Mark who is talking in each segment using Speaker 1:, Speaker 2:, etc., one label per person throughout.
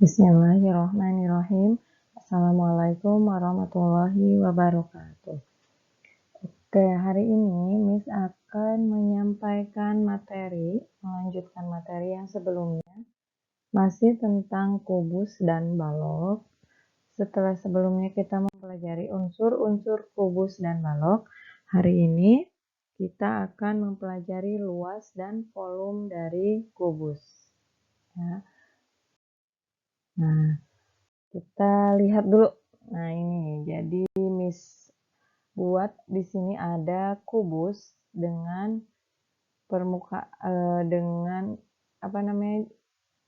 Speaker 1: Bismillahirrahmanirrahim. Assalamualaikum warahmatullahi wabarakatuh. Oke, hari ini Miss akan menyampaikan melanjutkan materi yang sebelumnya, masih tentang kubus dan balok. Setelah sebelumnya kita mempelajari unsur-unsur kubus dan balok, hari ini kita akan mempelajari luas dan volume dari kubus. Ya. Nah, kita lihat dulu. Nah, ini jadi Miss buat di sini ada kubus dengan dengan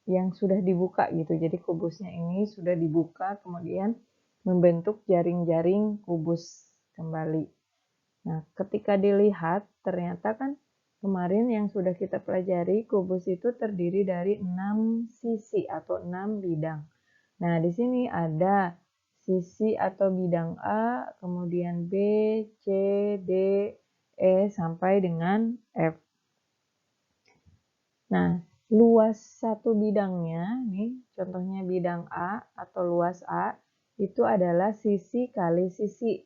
Speaker 1: yang sudah dibuka gitu. Jadi kubusnya ini sudah dibuka kemudian membentuk jaring-jaring kubus kembali. Nah, ketika dilihat ternyata kan kemarin yang sudah kita pelajari kubus itu terdiri dari 6 sisi atau 6 bidang. Nah, di sini ada sisi atau bidang A, kemudian B, C, D, E, sampai dengan F. Nah, luas satu bidangnya, nih contohnya bidang A atau luas A, itu adalah sisi kali sisi.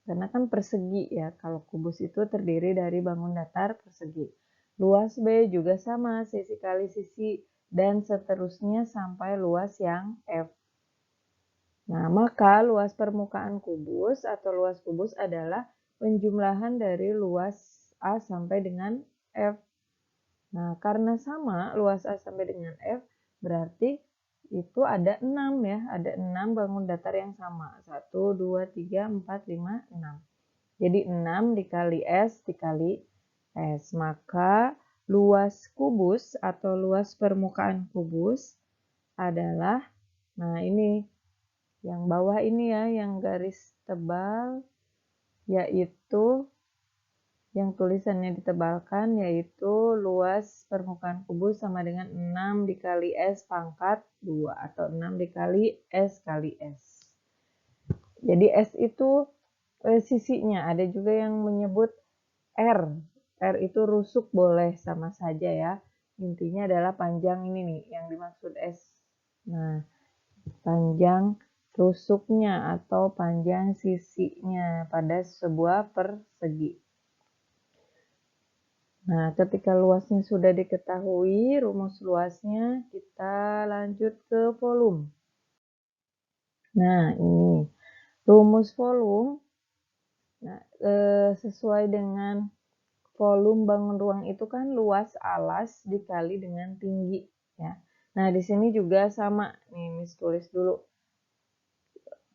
Speaker 1: Karena kan persegi ya, kalau kubus itu terdiri dari bangun datar persegi. Luas B juga sama, sisi kali sisi, dan seterusnya sampai luas yang F. Nah, maka luas permukaan kubus atau luas kubus adalah penjumlahan dari luas A sampai dengan F. Nah, karena sama luas A sampai dengan F, berarti itu ada 6 ya, ada 6 bangun datar yang sama. 1, 2, 3, 4, 5, 6. Jadi 6 dikali S dikali S. Maka luas kubus atau luas permukaan kubus adalah, nah ini yang bawah ini ya, yang garis tebal, yaitu yang tulisannya ditebalkan, yaitu luas permukaan kubus sama dengan 6 dikali S pangkat 2 atau 6 dikali S kali S. Jadi S itu sisinya, ada juga yang menyebut R. R itu rusuk boleh sama saja ya. Intinya adalah panjang ini nih yang dimaksud S. Nah, panjang rusuknya atau panjang sisinya pada sebuah persegi. Nah, ketika luasnya sudah diketahui, rumus luasnya, kita lanjut ke volume. Nah, ini rumus volume. Nah, sesuai dengan volume bangun ruang itu kan luas alas dikali dengan tinggi ya. Nah, di sini juga sama nih, Miss tulis dulu.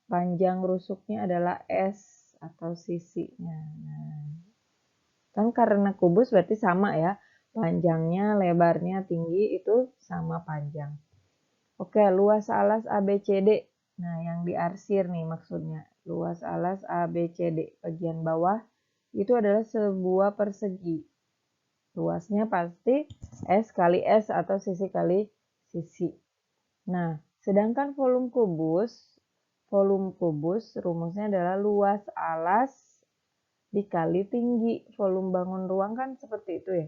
Speaker 1: Panjang rusuknya adalah S atau sisinya. Nah, kan karena kubus berarti sama ya. Panjangnya, lebarnya, tinggi itu sama panjang. Oke, luas alas ABCD. Nah, yang diarsir nih maksudnya. Luas alas ABCD bagian bawah itu adalah sebuah persegi. Luasnya pasti S kali S atau sisi kali sisi. Nah, sedangkan volume kubus rumusnya adalah luas alas dikali tinggi. Volume bangun ruang kan seperti itu ya.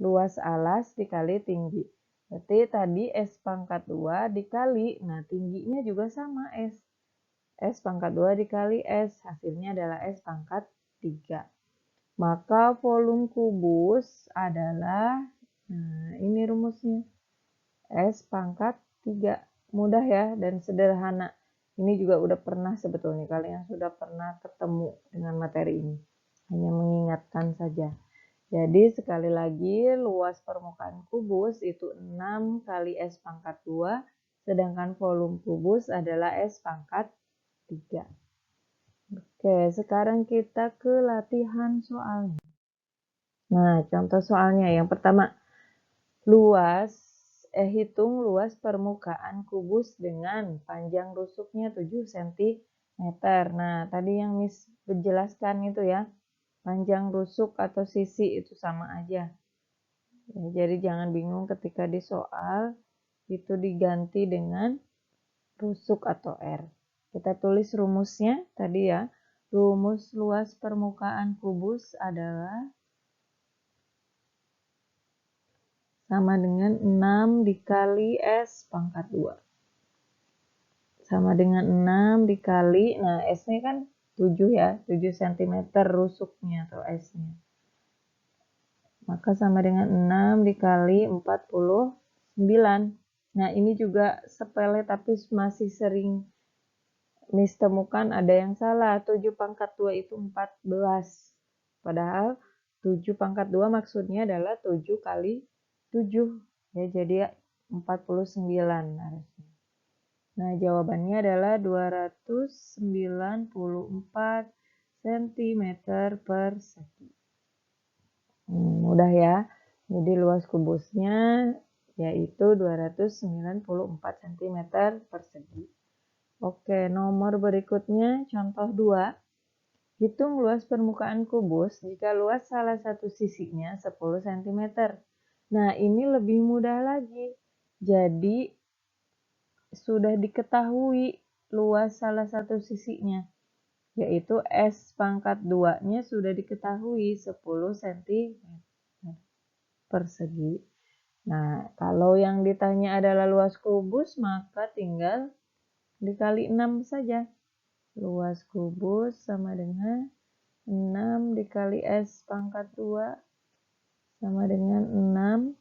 Speaker 1: Luas alas dikali tinggi. Berarti tadi S pangkat 2 dikali, nah tingginya juga sama S. S pangkat 2 dikali S, hasilnya adalah S pangkat 3. Maka volume kubus adalah, nah ini rumusnya, S pangkat 3. Mudah ya dan sederhana. Ini juga udah pernah sebetulnya, kalian sudah pernah ketemu dengan materi ini. Hanya mengingatkan saja. Jadi sekali lagi luas permukaan kubus itu 6 kali S pangkat 2, sedangkan volume kubus adalah S pangkat 3. Oke, sekarang kita ke latihan soalnya. Nah, contoh soalnya yang pertama, hitung luas permukaan kubus dengan panjang rusuknya 7 cm. Nah, tadi yang Miss menjelaskan itu ya, panjang rusuk atau sisi itu sama aja. Ya, jadi jangan bingung ketika di soal itu diganti dengan rusuk atau R. Kita tulis rumusnya tadi ya. Rumus luas permukaan kubus adalah sama dengan 6 dikali S pangkat 2. sama dengan 6 dikali, nah S-nya kan 7 ya, 7 cm rusuknya atau S-nya. Maka sama dengan 6 dikali 49. Nah, ini juga sepele tapi masih sering Miss temukan ada yang salah. 7 pangkat 2 itu 14. Padahal 7 pangkat 2 maksudnya adalah 7 kali 7. Ya, jadi 49 harusnya. Nah, jawabannya adalah 294 cm persegi. Mudah ya. Jadi luas kubusnya yaitu 294 cm persegi. Oke, nomor berikutnya contoh 2. Hitung luas permukaan kubus jika luas salah satu sisinya 10 cm. Nah, ini lebih mudah lagi. Jadi, sudah diketahui luas salah satu sisinya, yaitu S pangkat 2-nya sudah diketahui 10 cm persegi. Nah, kalau yang ditanya adalah luas kubus, maka tinggal dikali 6 saja. Luas kubus sama dengan 6 dikali S pangkat 2 sama dengan 6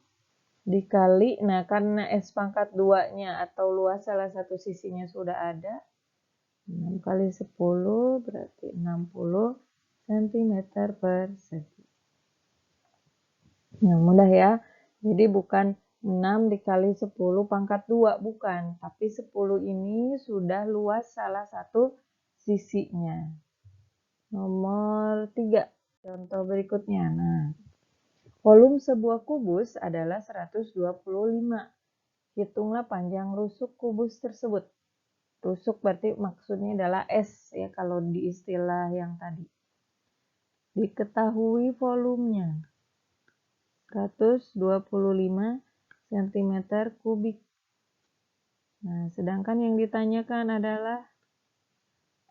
Speaker 1: dikali, nah karena S pangkat 2-nya atau luas salah satu sisinya sudah ada, 6 kali 10 berarti 60 cm persegi. Nah, mudah ya. Jadi bukan 6 dikali 10 pangkat 2, bukan. Tapi 10 ini sudah luas salah satu sisinya. Nomor 3, contoh berikutnya. Nah, volume sebuah kubus adalah 125. Hitunglah panjang rusuk kubus tersebut. Rusuk berarti maksudnya adalah S ya kalau di istilah yang tadi. Diketahui volumenya 125 cm kubik. Nah, sedangkan yang ditanyakan adalah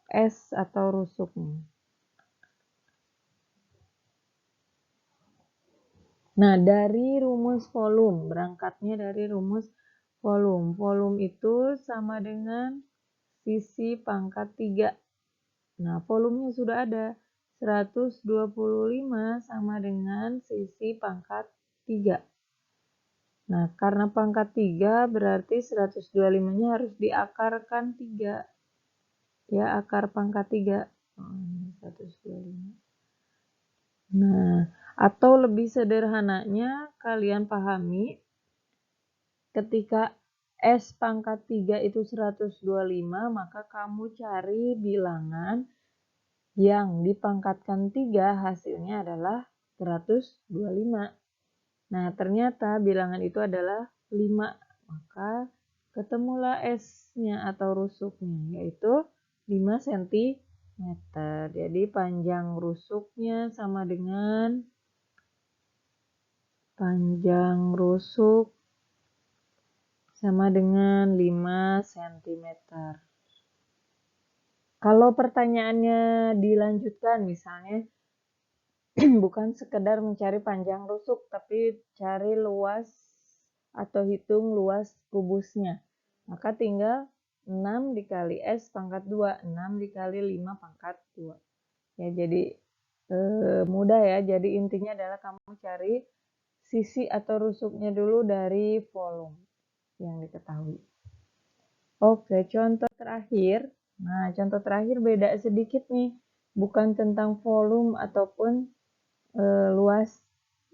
Speaker 1: S atau rusuknya. Nah, dari rumus volume, berangkatnya dari rumus volume. Volume itu sama dengan sisi pangkat 3. Nah, volumenya sudah ada. 125 sama dengan sisi pangkat 3. Nah, karena pangkat 3 berarti 125-nya harus diakarkan 3. Ya, akar pangkat 3. 125. Nah, atau lebih sederhananya kalian pahami ketika S pangkat 3 itu 125, maka kamu cari bilangan yang dipangkatkan 3 hasilnya adalah 125. Nah, ternyata bilangan itu adalah 5. Maka ketemulah S-nya atau rusuknya, yaitu 5 cm. Jadi panjang rusuknya sama dengan panjang rusuk sama dengan 5 cm. Kalau pertanyaannya dilanjutkan misalnya bukan sekedar mencari panjang rusuk tapi cari luas atau hitung luas kubusnya, maka tinggal 6 dikali S pangkat 2, 6 dikali 5 pangkat 2. Ya, jadi mudah ya. Jadi intinya adalah kamu cari sisi atau rusuknya dulu dari volume yang diketahui. Oke, contoh terakhir. Nah, contoh terakhir beda sedikit nih. Bukan tentang volume ataupun luas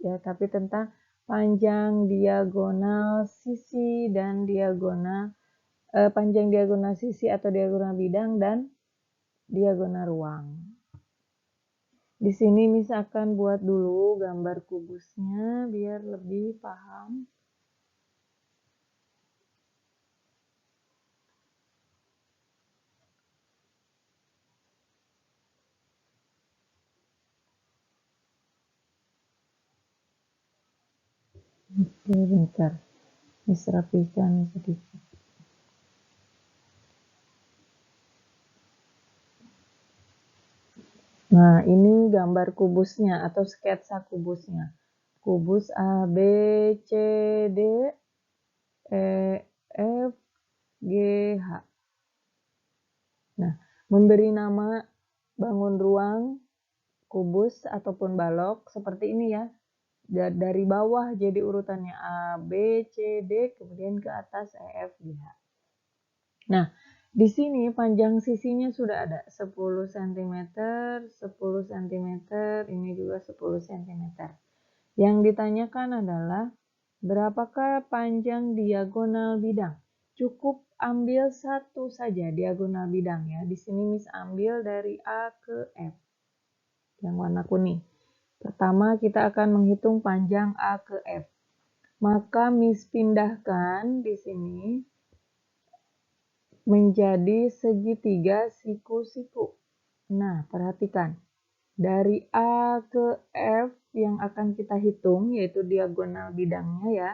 Speaker 1: ya, tapi tentang panjang diagonal sisi dan diagonal panjang diagonal sisi atau diagonal bidang dan diagonal ruang. Di sini misalkan buat dulu gambar kubusnya biar lebih paham. Oke, bentar. Rapikan sedikit. Nah, ini gambar kubusnya atau sketsa kubusnya. Kubus A, B, C, D, E, F, G, H. Memberi nama bangun ruang, kubus, ataupun balok seperti ini ya. Dari bawah jadi urutannya A, B, C, D, kemudian ke atas E, F, G, H. Nah, di sini panjang sisinya sudah ada 10 cm, 10 cm, ini juga 10 cm. Yang ditanyakan adalah berapakah panjang diagonal bidang? Cukup ambil satu saja diagonal bidang ya. Di sini Miss ambil dari A ke F. Yang warna kuning. Pertama kita akan menghitung panjang A ke F. Maka Miss pindahkan di sini menjadi segitiga siku-siku. Nah, perhatikan. Dari A ke F yang akan kita hitung yaitu diagonal bidangnya ya.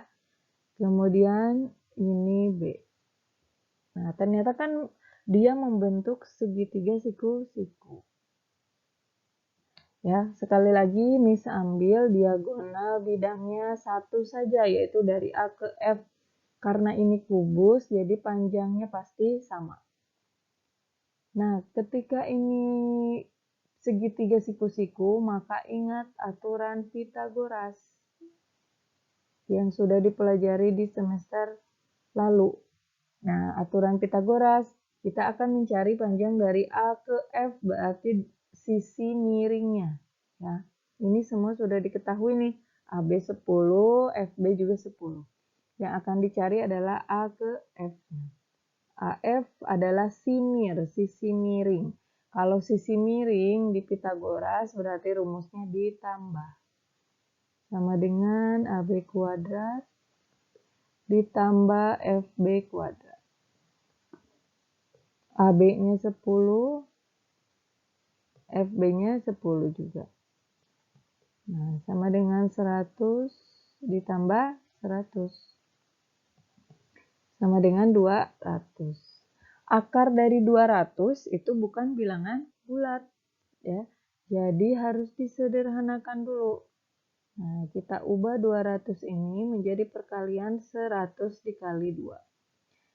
Speaker 1: Kemudian ini B. Nah, ternyata kan dia membentuk segitiga siku-siku. Ya, sekali lagi Miss ambil diagonal bidangnya satu saja yaitu dari A ke F. Karena ini kubus jadi panjangnya pasti sama. Nah, ketika ini segitiga siku-siku maka ingat aturan Pythagoras yang sudah dipelajari di semester lalu. Nah, aturan Pythagoras, kita akan mencari panjang dari A ke F, berarti sisi miringnya. Ya, ini semua sudah diketahui nih, AB 10, FB juga 10. Yang akan dicari adalah A ke F. AF adalah simir, sisi miring. Kalau sisi miring di Pythagoras berarti rumusnya ditambah. Sama dengan AB kuadrat ditambah FB kuadrat. AB-nya 10, FB-nya 10 juga. Nah, sama dengan 100 ditambah 100. Sama dengan 200. Akar dari 200 itu bukan bilangan bulat. Ya. Jadi harus disederhanakan dulu. Nah, kita ubah 200 ini menjadi perkalian 100 dikali 2.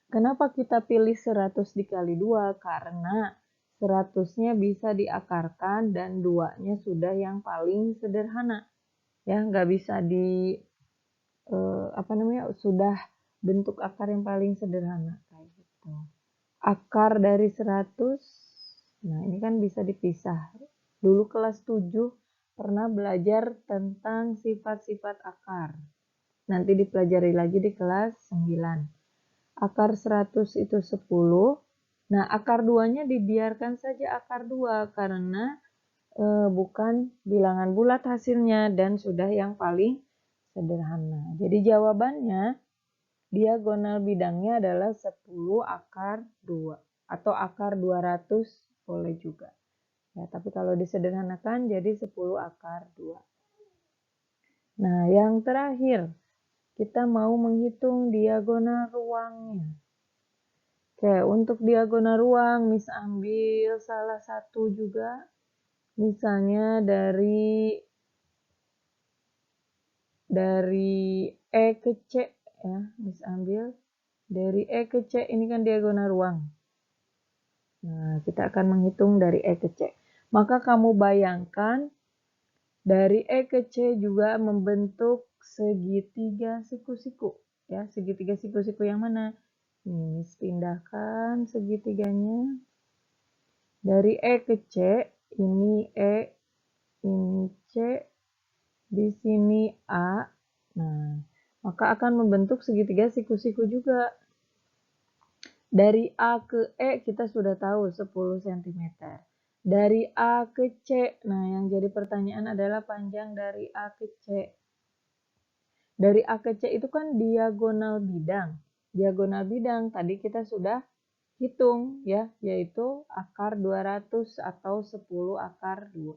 Speaker 1: Kenapa kita pilih 100 dikali 2? Karena 100-nya bisa diakarkan dan 2-nya sudah yang paling sederhana. Ya, nggak bisa sudah bentuk akar yang paling sederhana kayak gitu. Akar dari 100, nah ini kan bisa dipisah. Dulu kelas 7 pernah belajar tentang sifat-sifat akar. Nanti dipelajari lagi di kelas 9. Akar 100 itu 10. Nah, akar 2-nya dibiarkan saja akar 2 karena bukan bilangan bulat hasilnya dan sudah yang paling sederhana. Jadi jawabannya diagonal bidangnya adalah 10 akar 2 atau akar 200 boleh juga. Ya, tapi kalau disederhanakan jadi 10 akar 2. Nah, yang terakhir kita mau menghitung diagonal ruangnya. Oke, untuk diagonal ruang, Miss ambil salah satu juga. Misalnya dari E ke C ya, Miss ambil dari E ke C ini kan diagonal ruang. Nah, kita akan menghitung dari E ke C. Maka kamu bayangkan dari E ke C juga membentuk segitiga siku-siku. Ya, segitiga siku-siku yang mana? Ini pindahkan segitiganya. Dari E ke C, ini E, ini C, di sini A. Nah, maka akan membentuk segitiga siku-siku juga. Dari A ke E kita sudah tahu 10 cm. Dari A ke C, nah yang jadi pertanyaan adalah panjang dari A ke C. Dari A ke C itu kan diagonal bidang. Diagonal bidang tadi kita sudah hitung ya, yaitu akar 200 atau 10 akar 2.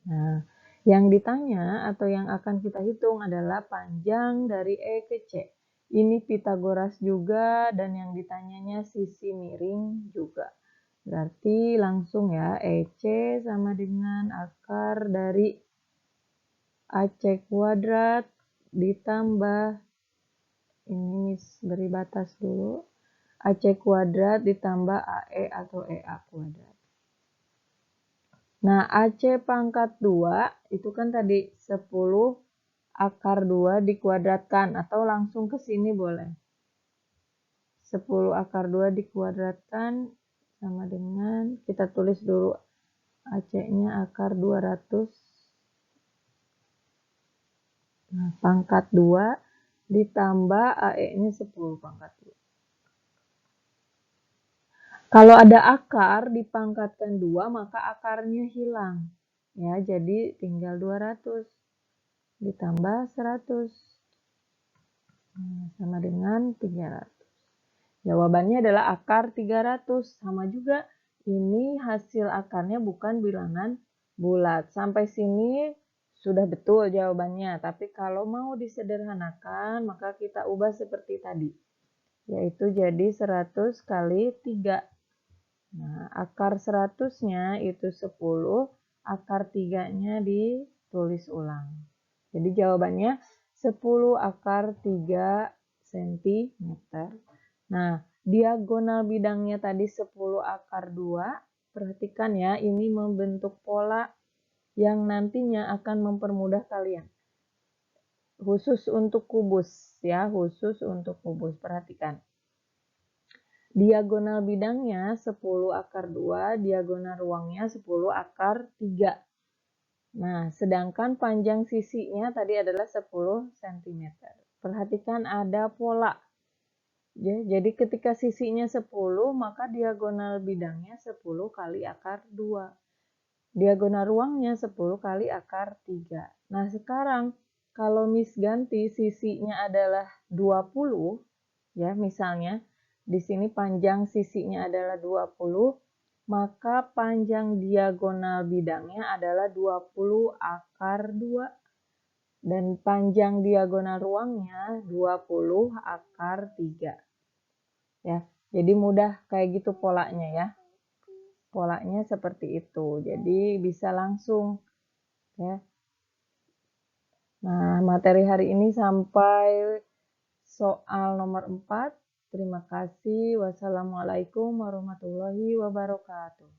Speaker 1: Nah, yang ditanya atau yang akan kita hitung adalah panjang dari E ke C. Ini Pythagoras juga dan yang ditanyanya sisi miring juga. Berarti langsung ya EC sama dengan akar dari AC kuadrat ditambah ini beri batas dulu AC kuadrat ditambah AE atau EA kuadrat. Nah, AC pangkat 2 itu kan tadi 10 akar 2 dikuadratkan atau langsung ke sini boleh. 10 akar 2 dikuadratkan sama dengan, kita tulis dulu AC-nya akar 200. Nah, pangkat 2 ditambah AE-nya 10 pangkat 2. Kalau ada akar dipangkatkan 2, maka akarnya hilang. Ya, jadi tinggal 200 ditambah 100. Sama dengan 300. Jawabannya adalah akar 300. Sama juga, ini hasil akarnya bukan bilangan bulat. Sampai sini sudah betul jawabannya. Tapi kalau mau disederhanakan, maka kita ubah seperti tadi. Yaitu jadi 100 kali 3. Nah, akar 100-nya itu 10, akar 3-nya ditulis ulang. Jadi jawabannya 10 akar 3 cm. Nah, diagonal bidangnya tadi 10 akar 2. Perhatikan ya, ini membentuk pola yang nantinya akan mempermudah kalian. Khusus untuk kubus ya, khusus untuk kubus. Perhatikan. Diagonal bidangnya 10 akar 2, diagonal ruangnya 10 akar 3. Nah, sedangkan panjang sisinya tadi adalah 10 cm. Perhatikan ada pola. Ya, jadi ketika sisinya 10, maka diagonal bidangnya 10 kali akar 2. Diagonal ruangnya 10 kali akar 3. Nah, sekarang kalau Miss ganti sisinya adalah 20, ya misalnya, di sini panjang sisinya adalah 20, maka panjang diagonal bidangnya adalah 20 akar 2. Dan panjang diagonal ruangnya 20 akar 3. Ya, jadi mudah kayak gitu polanya ya. Polanya seperti itu. Jadi bisa langsung ya. Nah, materi hari ini sampai soal nomor 4. Terima kasih. Wassalamualaikum warahmatullahi wabarakatuh.